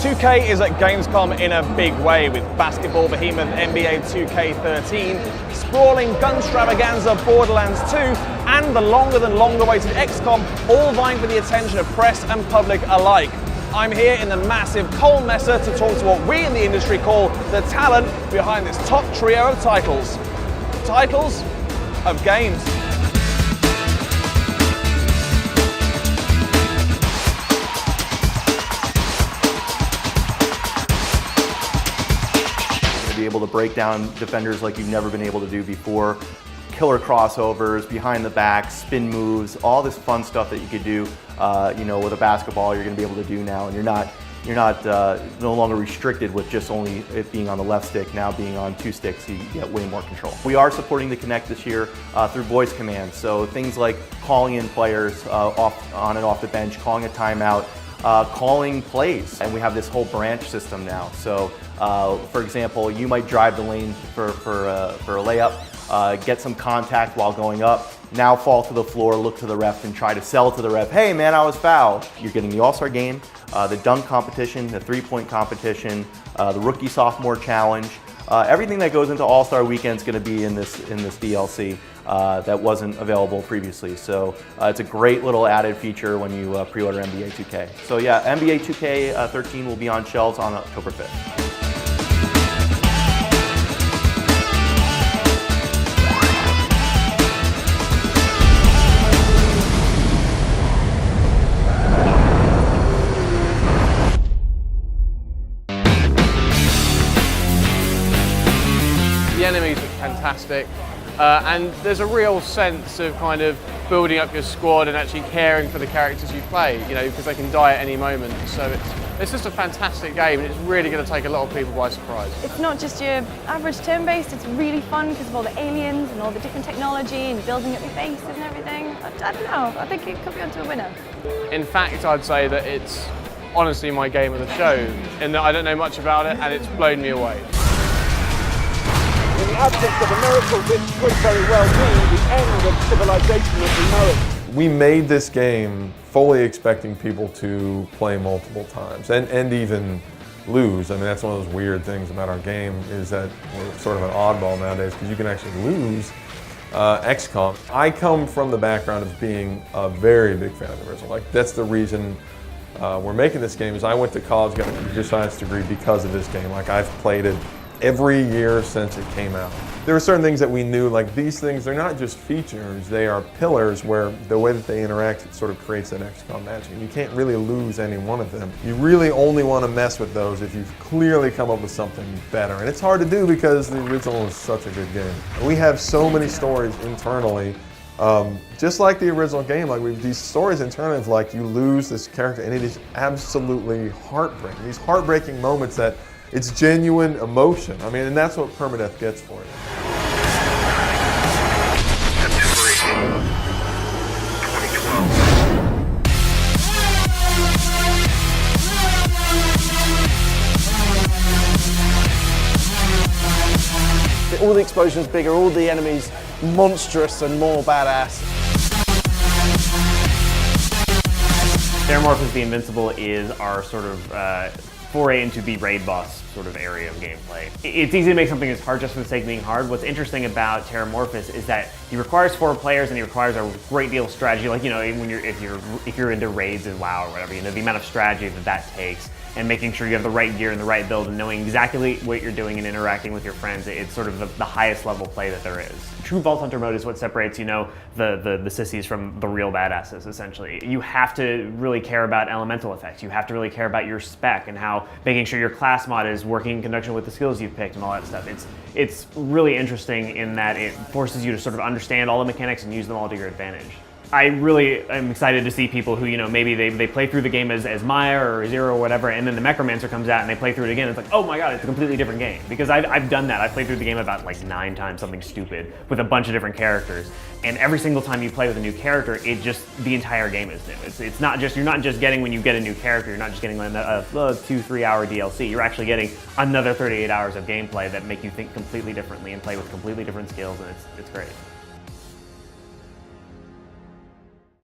2K is at Gamescom in a big way, with basketball behemoth NBA 2K13, sprawling gun extravaganza Borderlands 2, and the longer than long awaited XCOM, all vying for the attention of press and public alike. I'm here in the massive Cole Messer to talk to what we in the industry call the talent behind this top trio of titles. Titles of games. Be able to break down defenders like you've never been able to do before, killer crossovers, behind the back, spin moves, all this fun stuff that you could do, with a basketball. You're going to be able to do now, and you're not no longer restricted with just only it being on the left stick. Now being on two sticks, you get way more control. We are supporting the Kinect this year through voice commands, so things like calling in players on and off the bench, calling a timeout, calling plays, and we have this whole branch system now. So, for example, you might drive the lane for a layup, get some contact while going up, now fall to the floor, look to the ref, and try to sell to the ref, hey man, I was fouled. You're getting the All-Star game, the dunk competition, the three-point competition, the rookie sophomore challenge. Everything that goes into All-Star Weekend is going to be in this DLC that wasn't available previously. So it's a great little added feature when you pre-order NBA 2K. So yeah, NBA 2K13 will be on shelves on October 5th. The enemies are fantastic, and there's a real sense of kind of building up your squad and actually caring for the characters you play, because they can die at any moment. So it's just a fantastic game, and it's really going to take a lot of people by surprise. It's not just your average turn-based, it's really fun because of all the aliens and all the different technology and building up your bases and everything. I don't know, I think it could be onto a winner. In fact, I'd say that it's honestly my game of the show, in that I don't know much about it and it's blown me away. In the absence of a miracle, this could very well be the end of civilization as we know it. We made this game fully expecting people to play multiple times and even lose. I mean, that's one of those weird things about our game, is that we're sort of an oddball nowadays because you can actually lose XCOM. I come from the background of being a very big fan of the original. Like, that's the reason we're making this game. Is I went to college, got a computer science degree because of this game. Like, I've played it every year since it came out. There were certain things that we knew, like these things, they're not just features, they are pillars where the way that they interact, it sort of creates that XCOM magic. And you can't really lose any one of them. You really only want to mess with those if you've clearly come up with something better. And it's hard to do because the original is such a good game. We have so many stories internally, just like the original game. Like, we have these stories internally of, like, you lose this character and it is absolutely heartbreaking. These heartbreaking moments that it's genuine emotion. I mean, and that's what permadeath gets for you. All the explosions bigger, all the enemies monstrous and more badass. Terramorphous the Invincible is our sort of foray into the raid boss sort of area of gameplay. It's easy to make something that's hard just for the sake of being hard. What's interesting about Terramorphous is that he requires 4 players and he requires a great deal of strategy. Like, even when if you're into raids in WoW or whatever, the amount of strategy that takes, and making sure you have the right gear and the right build and knowing exactly what you're doing and interacting with your friends. It's sort of the highest level play that there is. True Vault Hunter mode is what separates, the sissies from the real badasses, essentially. You have to really care about elemental effects. You have to really care about your spec and how making sure your class mod is working in conjunction with the skills you've picked and all that stuff. It's really interesting in that it forces you to sort of understand all the mechanics and use them all to your advantage. I really am excited to see people who, maybe they play through the game as Maya or Zero or whatever, and then the Necromancer comes out and they play through it again. It's like, oh my god, it's a completely different game. Because I've done that. I've played through the game about like 9 times, something stupid, with a bunch of different characters. And every single time you play with a new character, the entire game is new. It's not just, you're not just getting, when you get a new character, you're not just getting a 2-3 hour DLC. You're actually getting another 38 hours of gameplay that make you think completely differently and play with completely different skills, and it's great.